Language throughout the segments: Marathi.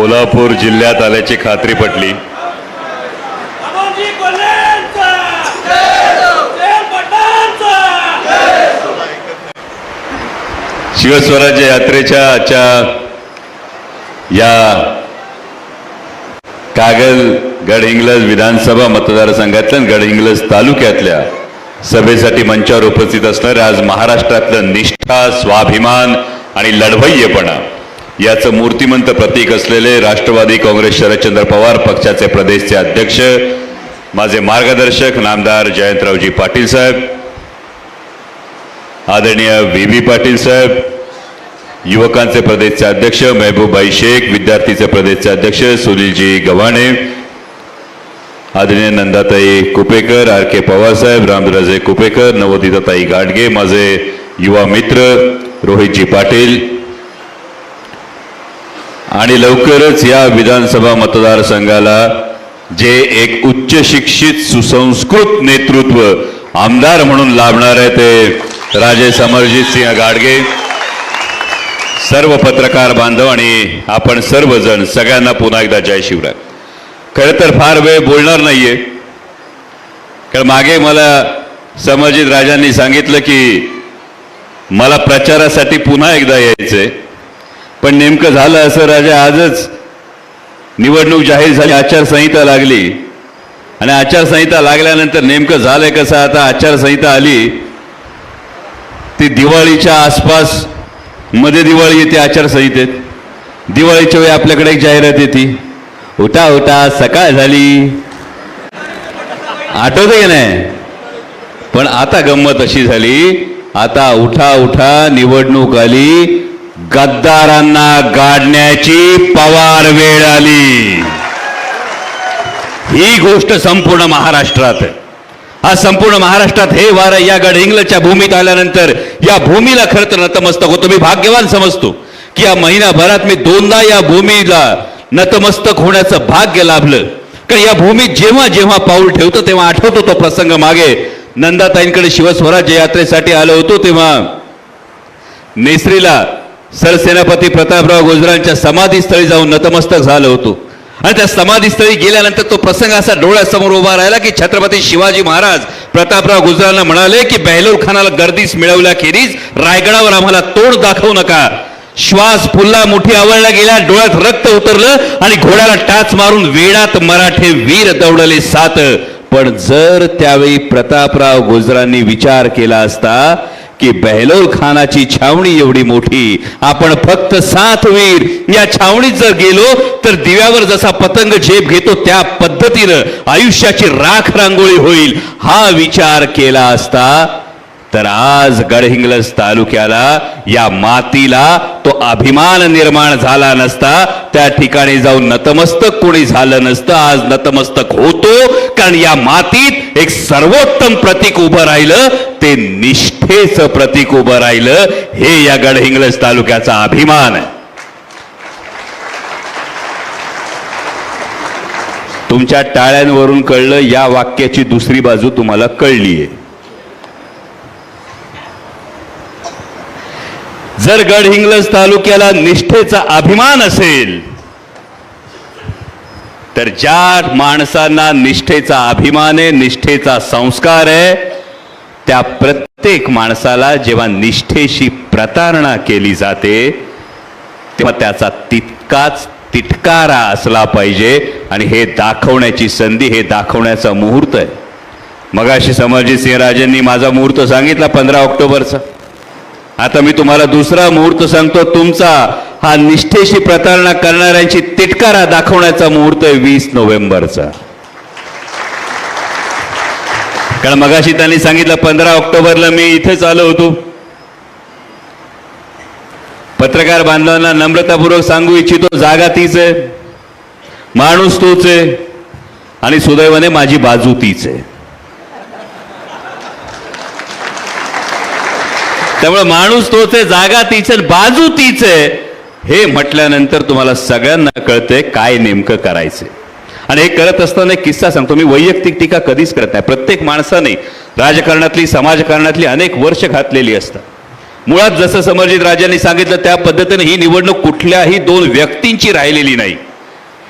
कोल्हापूर जिल्ह्यात आल्याची खात्री पटली। शिवस्वराज्य यात्रेच्या आजच्या या कागल गडहिंग्लज विधानसभा मतदारसंघातल्या गडहिंग्लज तालुक्यातल्या सभेसाठी मंचावर उपस्थित असणारे आज महाराष्ट्रातलं निष्ठा, स्वाभिमान आणि लढवय्येपणा याचं मूर्तिमंत प्रतीक असलेले राष्ट्रवादी काँग्रेस शरदचंद्र पवार पक्षाचे प्रदेशचे अध्यक्ष, माझे मार्गदर्शक नामदार जयंतरावजी पाटील साहेब, आदरणीय व्ही पाटील साहेब, युवकांचे प्रदेशचे अध्यक्ष महबूबाई शेख, विद्यार्थीचे प्रदेशचे अध्यक्ष सुनीलजी गव्हाणे, आदरणीय नंदाताई कुपेकर, आर के पवार साहेब, रामराजे कुपेकर, नवोदिताताई गाडगे, माझे युवा मित्र रोहितजी पाटील आणि लवकरच या विधानसभा मतदारसंघाला जे एक उच्च शिक्षित सुसंस्कृत नेतृत्व आमदार म्हणून लाभणार आहे ते राजे समरजित सिंह गाडगे, सर्व पत्रकार बांधव आणि आपण सर्वजण सगळ्यांना पुन्हा एकदा जय शिवराय। खरं तर फार वेळ बोलणार नाहीये, कारण मागे मला समरजित राजांनी सांगितलं की मला प्रचारासाठी पुन्हा एकदा यायचंय, पण नेमकं झालं असं राजा, आजच निवडणूक जाहीर झाली, आचारसंहिता लागली आणि आचारसंहिता लागल्यानंतर नेमकं झालंय कसं, आता आचारसंहिता आली ती दिवाळीच्या आसपास, मध्ये दिवाळी येते आचारसंहितेत, दिवाळीच्या वेळी आपल्याकडे एक जाहिरात येते, उठा उठा सकाळ झाली, आठवते की नाही? पण आता गंमत अशी झाली, आता उठा उठा निवडणूक आली, गद्दारांना गाडण्याची पवार वेळ आली। ही गोष्ट संपूर्ण महाराष्ट्रात आहे। आज संपूर्ण महाराष्ट्रात हे वारं या गडहिंग्लजच्या भूमीत आल्यानंतर या भूमीला खरं तर नतमस्तक होतो। मी भाग्यवान समजतो की या महिनाभरात मी दोनदा या भूमीला नतमस्तक होण्याचं भाग्य लाभलं, कारण या भूमीत जेव्हा जेव्हा पाऊल ठेवतो तेव्हा आठवतो तो प्रसंग, मागे नंदाताईंकडे शिवस्वराज्य यात्रेसाठी आलो होतो तेव्हा नेसरीला सरसेनापती प्रतापराव गुजरांच्या समाधीस्थळी जाऊन नतमस्तक झालो होतो आणि त्या समाधीस्थळी गेल्यानंतर तो प्रसंग असा डोळ्यासमोर उभा राहिला की छत्रपती शिवाजी महाराज प्रतापराव गुजरांना म्हणाले की बेहलोल खानाला गर्दीस मिळवल्याखेरीज रायगडावर आम्हाला तोड दाखवू नका। श्वास फुलला, मुठी आवळल्या गेल्या, डोळ्यात रक्त उतरलं आणि घोड्याला टाच मारून वेळात मराठे वीर दौडले सात। पण जर त्यावेळी प्रतापराव गुजरांनी विचार केला असता की बेहलोल खानाची छावणी एवढी मोठी, आपण फक्त 7 वीर या छावणीत जर गेलो तर दिव्यावर जसा पतंग झेप घेतो त्या पद्धतीनं आयुष्याची राख रांगोळी होईल, हा विचार केला असता तर आज गडहिंग्लज तालुक्याला, या मातीला तो अभिमान निर्माण झाला नसता, त्या ठिकाणी जाऊन नतमस्तक कोणी झालं नसतं। आज नतमस्तक होतो कारण या मातीत एक सर्वोत्तम प्रतीक उभं राहिलं, ते निष्ठेचं प्रतीक उभं राहिलं, हे या गडहिंग्लज तालुक्याचा अभिमान आहे। तुमच्या टाळ्यांवरून कळलं, या वाक्याची दुसरी बाजू तुम्हाला कळलीये। जर गडहिंग्लज तालुक्याला निष्ठेचा अभिमान असेल तर ज्या माणसांना निष्ठेचा अभिमान आहे, निष्ठेचा संस्कार आहे, त्या प्रत्येक माणसाला जेव्हा निष्ठेशी प्रतारणा केली जाते तेव्हा त्याचा तितकाच तिटकारा असला पाहिजे आणि हे दाखवण्याची संधी, हे दाखवण्याचा मुहूर्त आहे। मगाशी समरजित सिंह राजेंनी माझा मुहूर्त सांगितला 15 ऑक्टोबरचा, आता मी तुम्हाला दुसरा मुहूर्त सांगतो तुमचा, हा निष्ठेशी प्रतारणा करणाऱ्यांची तिटकारा दाखवण्याचा मुहूर्त आहे 20 नोव्हेंबरचा। कारण मगाशी त्यांनी सांगितलं 15 ऑक्टोबरला मी इथेच आलो होतो। पत्रकार बांधवांना नम्रतापूर्वक सांगू इच्छितो, जागा तीच आहे, माणूस तोच आहे आणि सुदैवाने माझी बाजू तीच आहे। त्यामुळे माणूस तोच आहे, जागा तीच आहे, बाजू तीच आहे, हे म्हटल्यानंतर तुम्हाला सगळ्यांना कळतंय काय नेमकं करायचंय। आणि हे करत असताना एक किस्सा सांगतो, मी वैयक्तिक टीका कधीच करत नाही। प्रत्येक माणसाने राजकारणातली, समाजकारणातली अनेक वर्ष घातलेली असतात। मुळात जसं समरजित राजांनी सांगितलं त्या पद्धतीने ही निवडणूक कुठल्याही 2 व्यक्तींची राहिलेली नाही,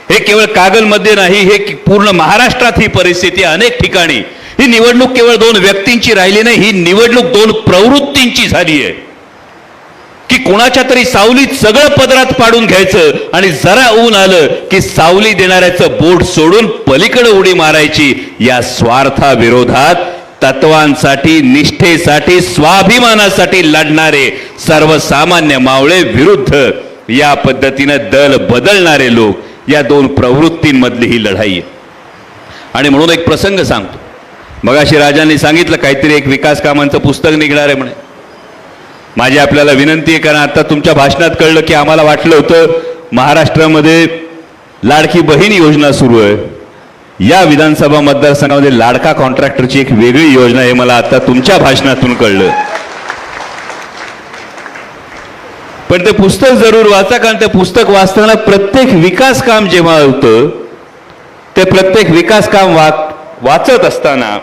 हे केवळ कागलमध्ये नाही, हे पूर्ण महाराष्ट्रात ही परिस्थिती अनेक ठिकाणी. ही निवडणूक केवळ दोन व्यक्तींची राहिली नाही, ही निवडणूक दोन प्रवृत्तींची झाली आहे की कोणाच्या तरी सावलीत सगळं पदरात पाडून घ्यायचं आणि जरा ऊन आलं की सावली देणाऱ्याचं बोट सोडून पलीकडे उडी मारायची. या स्वार्थाविरोधात तत्वांसाठी, निष्ठेसाठी, स्वाभिमानासाठी लढणारे सर्वसामान्य मावळे विरुद्ध या पद्धतीनं दल बदलणारे लोक, या दोन प्रवृत्तींमधली ही लढाई आहे. आणि म्हणून एक प्रसंग सांगतो. मगाशी राजांनी सांगितलं काहीतरी एक विकास कामांचं पुस्तक निघणार आहे म्हणे. माझी आपल्याला विनंती आहे, कारण आता तुमच्या भाषणात कळलं की आम्हाला वाटलं होतं महाराष्ट्रामध्ये लाडकी बहीण योजना सुरू आहे. या विधानसभा मतदारसंघामध्ये लाडका कॉन्ट्रॅक्टरची एक वेगळी योजना आहे, मला आता तुमच्या भाषणातून कळलं. पण ते पुस्तक जरूर वाचा, कारण ते पुस्तक वाचताना प्रत्येक विकास काम जेव्हा होतं, ते प्रत्येक विकास काम वाचत असताना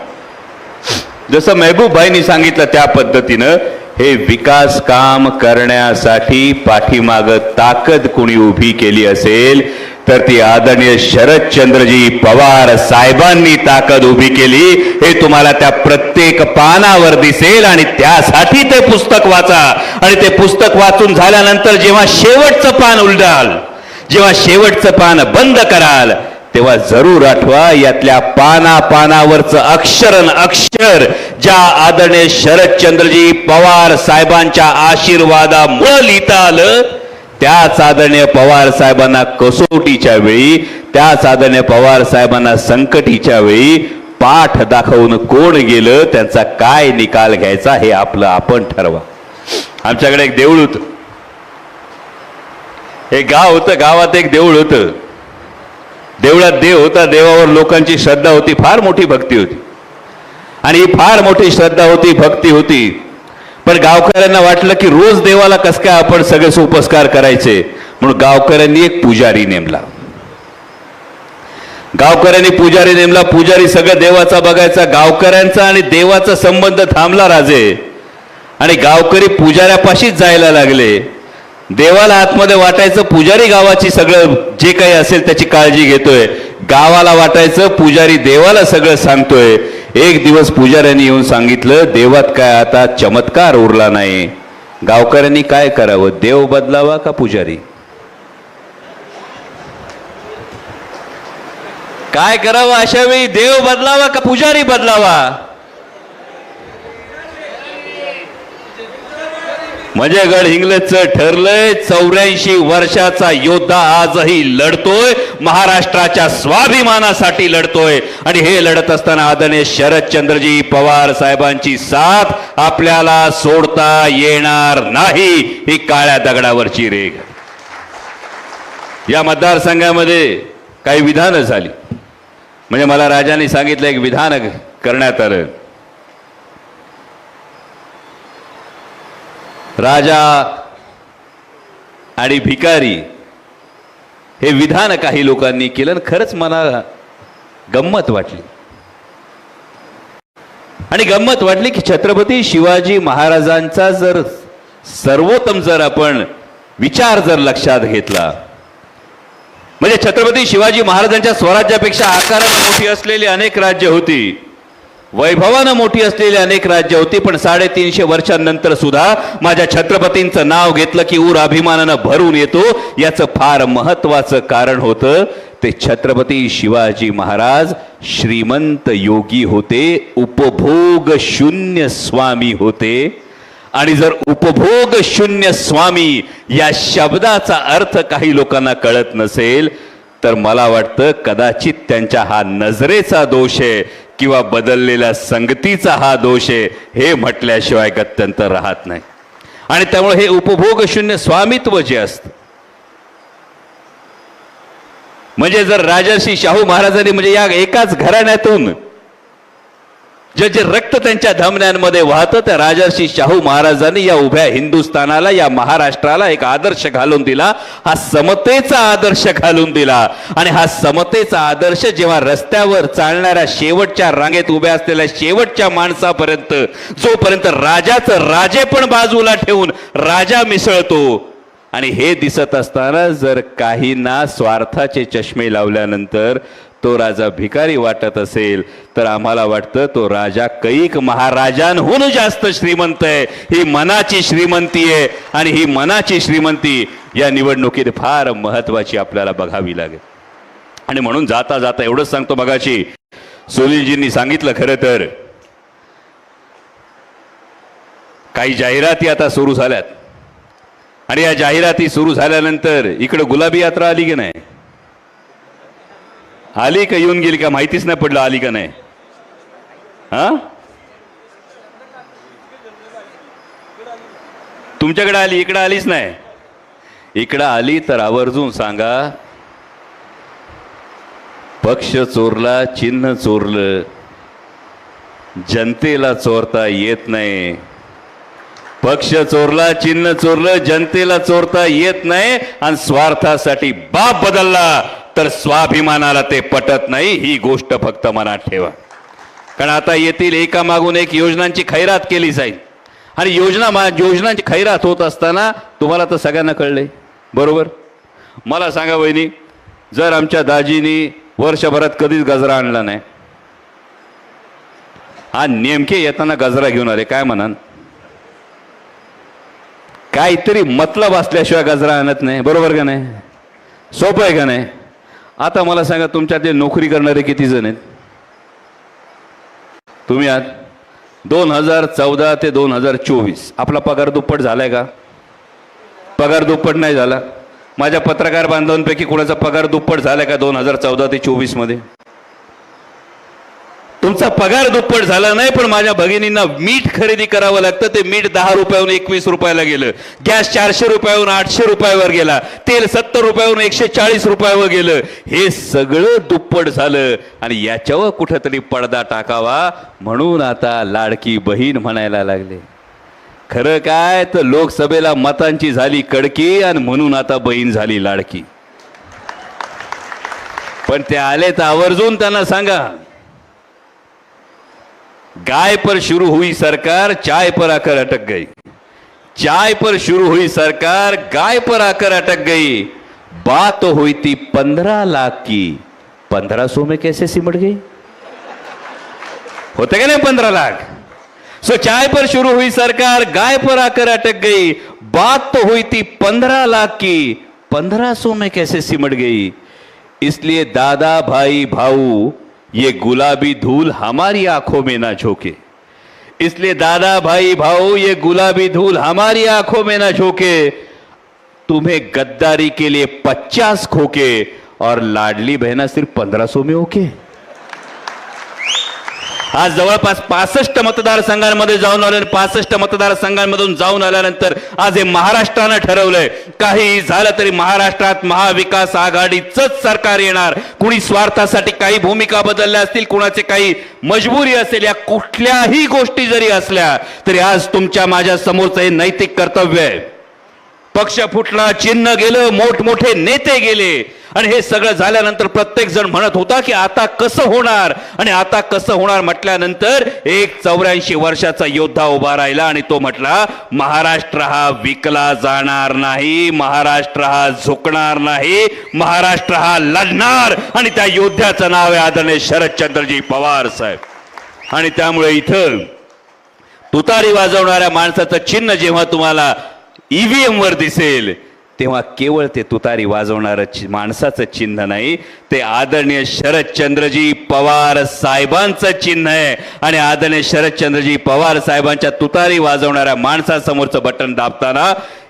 जसं महबूब भाईंनी सांगितलं त्या पद्धतीनं हे विकास काम करण्यासाठी पाठीमाग ताकद कोणी उभी केली असेल तर ती आदरणीय शरदचंद्रजी पवार साहेबांनी ताकद उभी केली. हे तुम्हाला त्या प्रत्येक पानावर दिसेल आणि त्यासाठी ते पुस्तक वाचा. आणि ते पुस्तक वाचून झाल्यानंतर जेव्हा शेवटचं पान उलटाल, जेव्हा शेवटचं पान बंद कराल, तेव्हा जरूर आठवा यातल्या पानावरचं अक्षरन अक्षर ज्या आदरणीय शरदचंद्रजी पवार साहेबांच्या आशीर्वादामुळे लिहिता आलं, त्याच आदरणीय पवार साहेबांना कसोटीच्या वेळी, त्याच आदरणीय पवार साहेबांना संकटीच्या वेळी पाठ दाखवून कोण गेलं, त्यांचा काय निकाल घ्यायचा हे आपलं आपण ठरवा. आमच्याकडे एक देऊळ होतं, एक गाव होतं, गावात एक देऊळ होतं. देवळात देव होता, देवावर लोकांची श्रद्धा होती, फार मोठी भक्ती होती. आणि ही फार मोठी श्रद्धा होती, भक्ती होती. पण गावकऱ्यांना वाटलं की रोज देवाला कस काय आपण सगळे सोपस्कार करायचे, म्हणून गावकऱ्यांनी एक पुजारी नेमला. गावकऱ्यांनी पुजारी नेमला. पुजारी सगळं देवाचा बघायचा. गावकऱ्यांचा आणि देवाचा संबंध थांबला राजे, आणि गावकरी पुजाऱ्यापाशीच जायला लागले. देवाला आतमध्ये वाटायचं पुजारी गावाची सगळं जे काही असेल त्याची काळजी घेतोय, गावाला वाटायचं पुजारी देवाला सगळं सांगतोय. एक दिवस पुजाऱ्यांनी येऊन सांगितलं, देवात काय आता चमत्कार उरला नाही. गावकऱ्यांनी काय करावं, देव बदलावा का पुजारी? काय करावं अशा वेळी, देव बदलावा का पुजारी बदलावा? म्हणजे गडहिंग्लजचं ठरलंय. 84 वर्षाचा योद्धा आजही लढतोय, महाराष्ट्राच्या स्वाभिमानासाठी लढतोय. आणि हे लढत असताना आदरणीय शरदचंद्रजी पवार साहेबांची साथ आपल्याला सोडता येणार नाही. ही काळ्या दगडावरची रेघ. या मतदारसंघामध्ये काही विधानं झाली. म्हणजे मला राजांनी सांगितलं एक विधान करण्यात आलं. राजा आणि भिकारी हे विधान काही लोकांनी केलं, आणि खरंच मला गंमत वाटली. आणि गंमत वाटली की छत्रपती शिवाजी महाराजांचा जर सर्वोत्तम जर आपण विचार जर लक्षात घेतला, म्हणजे छत्रपती शिवाजी महाराजांच्या स्वराज्यापेक्षा आकाराने मोठी असलेली अनेक राज्य होती, वैभवानं मोठी असलेली अनेक राज्य होती, पण 350 वर्षांनंतर सुद्धा माझ्या छत्रपतींचं नाव घेतलं की ऊर अभिमानानं भरून येतो. याचं फार महत्वाचं कारण होतं, ते छत्रपती शिवाजी महाराज श्रीमंत योगी होते, उपभोग शून्य स्वामी होते. आणि जर उपभोग शून्य स्वामी या शब्दाचा अर्थ काही लोकांना कळत नसेल तर मला वाटतं कदाचित त्यांच्या हा नजरेचा दोष आहे किंवा बदललेल्या संगतीचा हा दोष आहे, हे म्हटल्याशिवाय गत्यंतर राहत नाही. आणि त्यामुळे हे उपभोग शून्य स्वामित्व जे असतं, म्हणजे जर राजर्षी शाहू महाराजांनी, म्हणजे या एकाच घराण्यातून जे जे रक्त त्यांच्या धमन्यांमध्ये वाहतं, त्या राजर्षी शाहू महाराजांनी या उभ्या हिंदुस्थानाला, या महाराष्ट्राला एक आदर्श घालून दिला. हा समतेचा आदर्श घालून दिला. आणि हा समतेचा आदर्श जेव्हा रस्त्यावर चालणाऱ्या शेवटच्या रांगेत उभ्या असलेल्या शेवटच्या माणसापर्यंत, जोपर्यंत राजाचं राजे पण बाजूला ठेवून राजा मिसळतो आणि हे दिसत असताना जर काहींना स्वार्थाचे चष्मे लावल्यानंतर तो राजा भिकारी वाटत असेल तर आम्हाला वाटतं तो राजा कैक महाराजांहून जास्त श्रीमंत आहे. ही मनाची श्रीमंती आहे आणि ही मनाची श्रीमंती या निवडणुकीत फार महत्वाची आपल्याला बघावी लागेल. आणि म्हणून जाता जाता एवढंच सांगतो, मगाशी सुनीलजींनी सांगितलं, खरं तर काही जाहिराती आता सुरू झाल्यात आणि या जाहिराती सुरू झाल्यानंतर इकडे गुलाबी यात्रा आली की नाही, आली का येऊन गेली का माहितीच नाही पडलं, आली का नाही. हा, तुमच्याकडे आली, इकडे आलीच नाही. इकडे आली तर आवर्जून सांगा, पक्ष चोरला, चिन्ह चोरलं, जनतेला चोरता येत नाही. पक्ष चोरला, चिन्ह चोरलं, जनतेला चोरता येत नाही. आणि स्वार्थासाठी बाप बदलला तर स्वाभिमानाला ते पटत नाही. ही गोष्ट फक्त मनात ठेवा. कारण आता येतील एकामागून एक योजनांची खैरात केली जाईल आणि योजनांची खैरात होत असताना तुम्हाला तर सगळ्यांना कळले बरोबर. मला सांगा वहिनी, जर आमच्या दाजीनी वर्षभरात कधीच गजरा आणला नाही, हा नेमके येताना गजरा घेऊन आले, काय म्हणान? काहीतरी मतलब असल्याशिवाय गजरा आणत नाही, बरोबर का नाही? सोपं आहे का नाही? आता मला सांगा, तुमच्यातले नोकरी करणारे किती जण आहेत? तुम्ही आहात. 2014 ते 2024 आपला पगार दुप्पट झालाय का? पगार दुप्पट नाही झाला. माझ्या पत्रकार बांधवांपैकी कोणाचा पगार दुप्पट झालाय का 2014 ते 24 मध्ये? तुमचा पगार दुप्पट झाला नाही, पण माझ्या भगिनींना मीठ खरेदी करावं लागतं. ते मीठ 10 रुपयावरून 21 रुपयाला गेलं, गॅस 400 रुपयावरून 800 रुपयावर गेला, तेल 70 रुपयावरून 140 रुपयावर गेलं. हे सगळं दुप्पट झालं आणि याच्यावर कुठंतरी पडदा टाकावा म्हणून आता लाडकी बहीण म्हणायला लागले. खरं काय तर लोकसभेला मतांची झाली कडकी आणि म्हणून आता बहीण झाली लाडकी. पण ते आले तर आवर्जून त्यांना सांगा, गाय पर शुरू हुई सरकार चाय पर आकर अटक गई. चाय पर शुरू हुई सरकार गाय पर आकर अटक गई. बात हुई थी 15 लाख की, 1500 में कैसे सिमट गई? होते क्या नहीं 15 लाख? सो चाय पर शुरू हुई सरकार गाय पर आकर अटक गई. बात तो हुई थी 15 लाख की, 1500 में कैसे सिमट गई? इसलिए दादा भाई भाऊ ये गुलाबी धूल हमारी आंखों में ना झोंके. इसलिए दादा भाई भाऊ ये गुलाबी धूल हमारी आंखों में ना झोंके. तुम्हें गद्दारी के लिए 50 खोके और लाडली बहना सिर्फ 1500 में ओके. आज जवळपास 65 मतदारसंघांमध्ये जाऊन आले. 65 मतदारसंघांमधून जाऊन आल्यानंतर आज हे महाराष्ट्रानं ठरवलंय, काही झालं तरी महाराष्ट्रात महाविकास आघाडीचंच सरकार येणार. कुणी स्वार्थासाठी काही भूमिका बदलल्या असतील, कुणाचे काही मजबुरी असेल, या कुठल्याही गोष्टी जरी असल्या तरी आज तुमच्या माझ्या समोरचं हे नैतिक कर्तव्य आहे. पक्ष फुटला, चिन्ह गेलं, मोठमोठे नेते गेले आणि हे सगळं झाल्यानंतर प्रत्येक जण म्हणत होता की आता कसं होणार. आणि आता कसं होणार म्हटल्यानंतर एक 84 वर्षाचा योद्धा उभा राहिला आणि तो म्हटला, महाराष्ट्र हा विकला जाणार नाही, महाराष्ट्र हा झुकणार नाही, महाराष्ट्र हा लढणार. आणि त्या योद्ध्याचं नाव आहे आदरणीय शरदचंद्रजी पवार साहेब. आणि त्यामुळे इथं तुतारी वाजवणाऱ्या माणसाचं चिन्ह जेव्हा तुम्हाला ईव्हीएम वर दिसेल तेव्हा केवळ ते तुतारी वाजवणारं माणसाचं चिन्ह नाही, ते आदरणीय शरदचंद्रजी पवार साहेबांचं चिन्ह आहे. आणि आदरणीय शरदचंद्रजी पवार साहेबांच्या तुतारी वाजवणाऱ्या माणसासमोरचं बटन दाबताना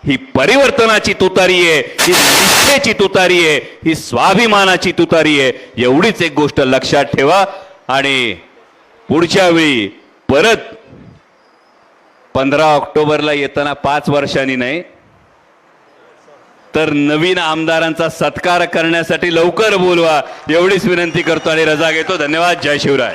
ही परिवर्तनाची तुतारी आहे, ही निष्ठेची तुतारी आहे, ही स्वाभिमानाची तुतारी आहे. एवढीच एक गोष्ट लक्षात ठेवा. आणि पुढच्या वेळी परत 15 ऑक्टोबरला येताना 5 वर्षांनी नाही तर नवीन आमदारांचा सत्कार करण्यासाठी लवकर बोलवा, एवढीच विनंती करतो आणि रजा घेतो. धन्यवाद. जय शिवराय.